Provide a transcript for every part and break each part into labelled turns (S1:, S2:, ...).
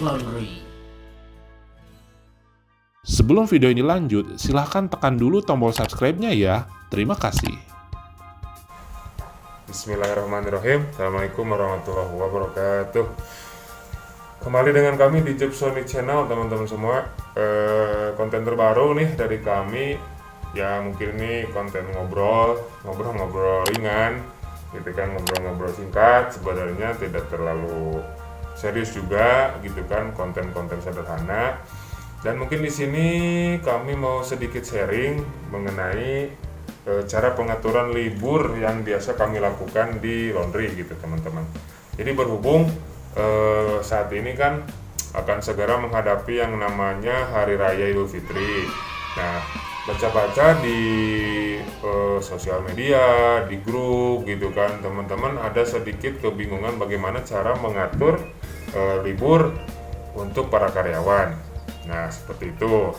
S1: Laundry.
S2: Sebelum video ini lanjut, silahkan tekan dulu tombol subscribe-nya ya. Terima kasih.
S3: Bismillahirrahmanirrahim. Assalamualaikum warahmatullahi wabarakatuh. Kembali dengan kami di Jepsoni Channel, teman-teman semua. Konten terbaru nih dari kami. Ya mungkin ini konten ngobrol ringan, gitu kan, ngobrol singkat. Sebenarnya tidak terlalu serius juga, gitu kan, konten-konten sederhana. Dan mungkin di sini kami mau sedikit sharing mengenai cara pengaturan libur yang biasa kami lakukan di laundry, gitu teman-teman. Jadi berhubung saat ini kan akan segera menghadapi yang namanya Hari Raya Idul Fitri. Nah, baca-baca di sosial media, di grup, gitu kan, teman-teman ada sedikit kebingungan bagaimana cara mengatur libur untuk para karyawan. Nah, seperti itu.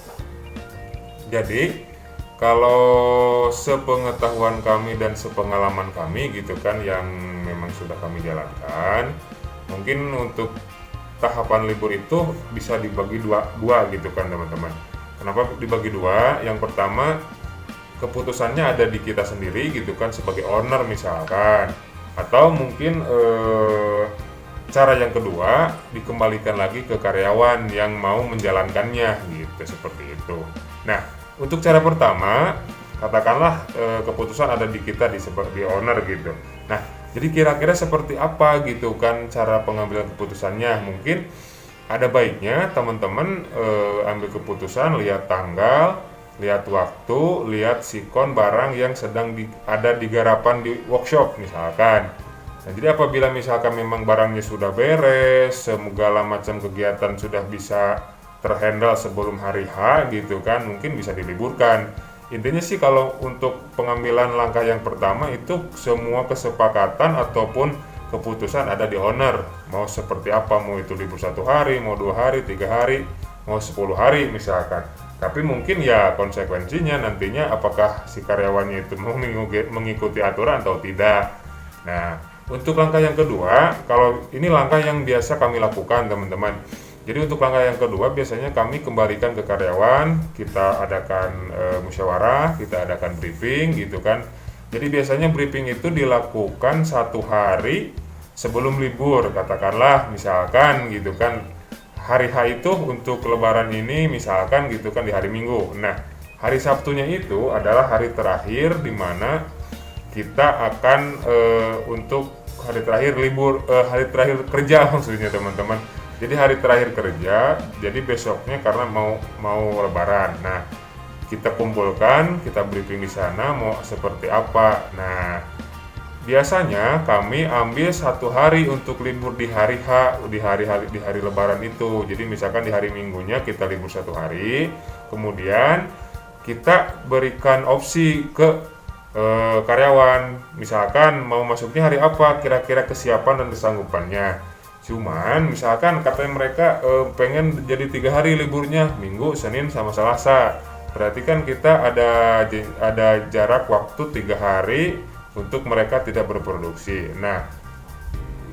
S3: Jadi, kalau sepengetahuan kami dan sepengalaman kami, gitu kan, yang memang sudah kami jalankan, mungkin untuk tahapan libur itu bisa dibagi dua gitu kan teman-teman. Kenapa dibagi dua? Yang pertama, keputusannya ada di kita sendiri, gitu kan, sebagai owner misalkan, atau mungkin cara yang kedua dikembalikan lagi ke karyawan yang mau menjalankannya, gitu, seperti itu. Nah, untuk cara pertama, katakanlah keputusan ada di kita di owner, gitu. Nah, jadi kira-kira seperti apa, gitu kan, cara pengambilan keputusannya? Mungkin ada baiknya teman-teman ambil keputusan, lihat tanggal, lihat waktu, lihat sikon barang yang sedang ada di garapan di workshop misalkan. Nah, jadi apabila misalkan memang barangnya sudah beres, segala macam kegiatan sudah bisa terhandle sebelum hari H, gitu kan, mungkin bisa diliburkan. Intinya sih kalau untuk pengambilan langkah yang pertama itu semua kesepakatan ataupun keputusan ada di owner. Mau seperti apa, mau itu libur 1 hari, mau 2 hari, 3 hari, mau 10 hari misalkan. Tapi mungkin ya konsekuensinya nantinya apakah si karyawannya itu mau mengikuti aturan atau tidak. Nah, untuk langkah yang kedua, kalau ini langkah yang biasa kami lakukan teman-teman. Jadi untuk langkah yang kedua biasanya kami kembalikan ke karyawan, kita adakan musyawarah, kita adakan briefing, gitu kan. Jadi biasanya briefing itu dilakukan 1 hari sebelum libur, katakanlah misalkan, gitu kan, hari H itu untuk lebaran ini misalkan, gitu kan, di hari Minggu. Nah, hari Sabtunya itu adalah hari terakhir di mana kita akan untuk hari terakhir libur, hari terakhir kerja maksudnya teman-teman. Jadi hari terakhir kerja, jadi besoknya karena mau lebaran. Nah, kita kumpulkan, kita briefing di sana mau seperti apa. Nah, biasanya kami ambil 1 hari untuk libur di hari H, di hari lebaran itu. Jadi misalkan di hari Minggunya kita libur 1 hari, kemudian kita berikan opsi ke karyawan, misalkan mau masuknya hari apa, kira-kira kesiapan dan kesanggupannya. Cuman misalkan katanya mereka pengen jadi 3 hari liburnya, Minggu, Senin sama Selasa. Berarti kan kita ada jarak waktu 3 hari untuk mereka tidak berproduksi. Nah,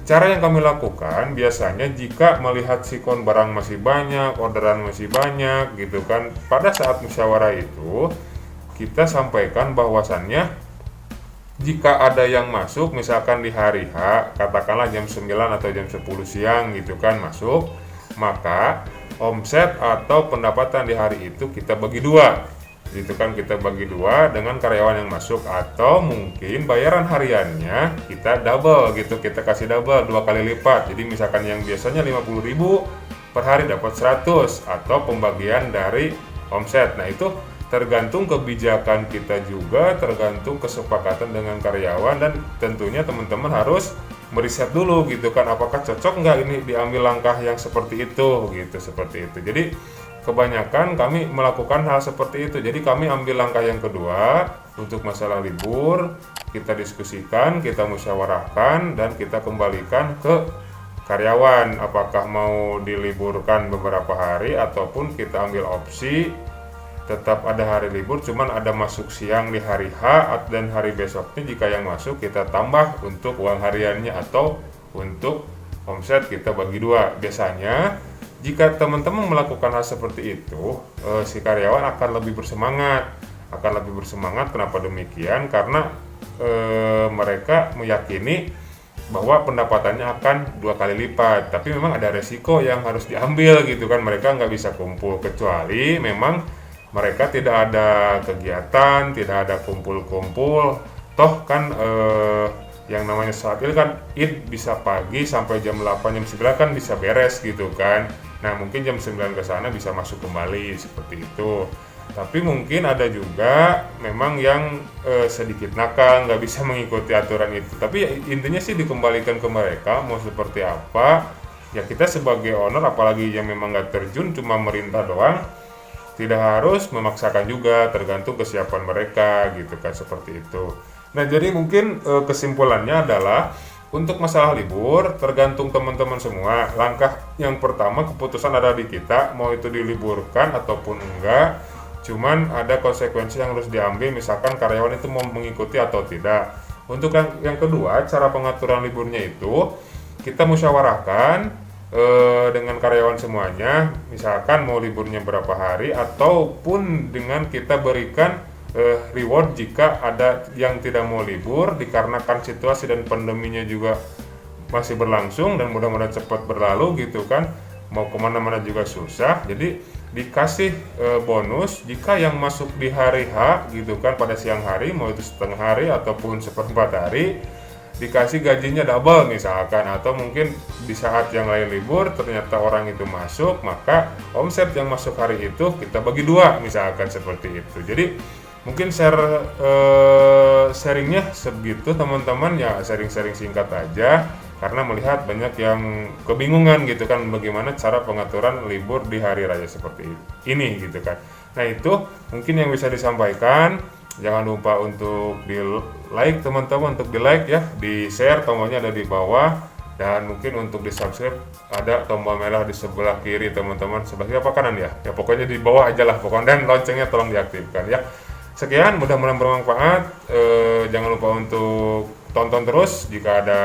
S3: cara yang kami lakukan biasanya jika melihat sikon barang masih banyak, orderan masih banyak, gitu kan, pada saat musyawarah itu kita sampaikan bahwasannya jika ada yang masuk misalkan di hari H, katakanlah jam 9 atau jam 10 siang, gitu kan, masuk, maka omset atau pendapatan di hari itu kita bagi 2, gitu kan, kita bagi 2 dengan karyawan yang masuk, atau mungkin bayaran hariannya kita double, gitu, kita kasih double 2 kali lipat. Jadi misalkan yang biasanya 50.000 per hari dapat 100, atau pembagian dari omset. Nah, itu tergantung kebijakan kita juga, tergantung kesepakatan dengan karyawan, dan tentunya teman-teman harus meriset dulu, gitu kan, apakah cocok nggak ini diambil langkah yang seperti itu, gitu, seperti itu. Jadi kebanyakan kami melakukan hal seperti itu. Jadi kami ambil langkah yang kedua untuk masalah libur, kita diskusikan, kita musyawarahkan, dan kita kembalikan ke karyawan apakah mau diliburkan beberapa hari ataupun kita ambil opsi tetap ada hari libur, cuman ada masuk siang di hari H dan hari besoknya jika yang masuk kita tambah untuk uang hariannya atau untuk omset kita bagi 2. Biasanya jika teman-teman melakukan hal seperti itu, si karyawan akan lebih bersemangat. Kenapa demikian? Karena mereka meyakini bahwa pendapatannya akan 2 kali lipat. Tapi memang ada resiko yang harus diambil gitu kan. Mereka nggak bisa kumpul kecuali memang mereka tidak ada kegiatan, tidak ada kumpul-kumpul. Toh kan yang namanya saat ini kan Id bisa pagi sampai jam 8, jam 9 kan bisa beres gitu kan. Nah mungkin jam 9 ke sana bisa masuk kembali seperti itu. Tapi mungkin ada juga memang yang sedikit nakal, nggak bisa mengikuti aturan itu. Tapi ya, intinya sih dikembalikan ke mereka, mau seperti apa. Ya kita sebagai owner, apalagi yang memang nggak terjun, cuma merintah doang, tidak harus memaksakan juga, tergantung kesiapan mereka gitu kan, seperti itu. Nah jadi mungkin kesimpulannya adalah untuk masalah libur tergantung teman-teman semua. Langkah yang pertama, keputusan ada di kita, mau itu diliburkan ataupun enggak. Cuman ada konsekuensi yang harus diambil, misalkan karyawan itu mau mengikuti atau tidak. Untuk yang kedua, cara pengaturan liburnya itu kita musyawarahkan dengan karyawan semuanya, misalkan mau liburnya berapa hari, ataupun dengan kita berikan reward jika ada yang tidak mau libur dikarenakan situasi dan pandeminya juga masih berlangsung dan mudah-mudahan cepat berlalu gitu kan, mau kemana-mana juga susah. Jadi dikasih bonus jika yang masuk di hari H gitu kan, pada siang hari, mau itu setengah hari ataupun seperempat hari, dikasih gajinya double misalkan. Atau mungkin di saat yang lain libur ternyata orang itu masuk, maka omset yang masuk hari itu kita bagi 2 misalkan, seperti itu. Jadi mungkin sharingnya segitu teman-teman ya, sharing-sharing singkat aja, karena melihat banyak yang kebingungan gitu kan, bagaimana cara pengaturan libur di hari raya seperti ini gitu kan. Nah itu mungkin yang bisa disampaikan. Jangan lupa untuk di like teman-teman, untuk di like ya, di share, tombolnya ada di bawah, dan mungkin untuk di subscribe ada tombol merah di sebelah kiri teman-teman. Sebelah kiri apa kanan ya? Ya pokoknya di bawah aja lah pokoknya, dan loncengnya tolong diaktifkan ya. Sekian, mudah-mudahan bermanfaat. Jangan lupa untuk tonton terus jika ada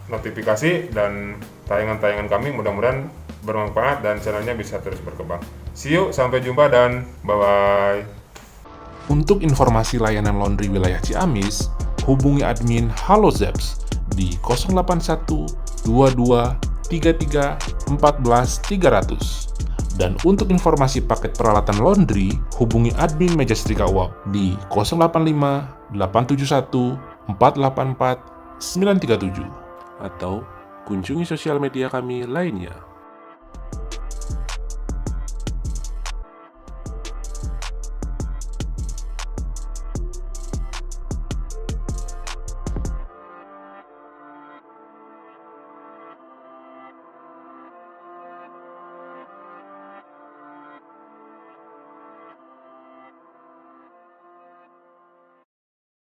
S3: notifikasi dan tayangan-tayangan kami, mudah-mudahan bermanfaat dan channelnya bisa terus berkembang. See you, sampai jumpa dan bye-bye.
S2: Untuk informasi layanan laundry wilayah Ciamis, hubungi admin Halo Zeps di 081 22 33 14 300. Dan untuk informasi paket peralatan laundry, hubungi admin Meja Setrika Uap di 085 871 484 937. Atau kunjungi sosial media kami lainnya.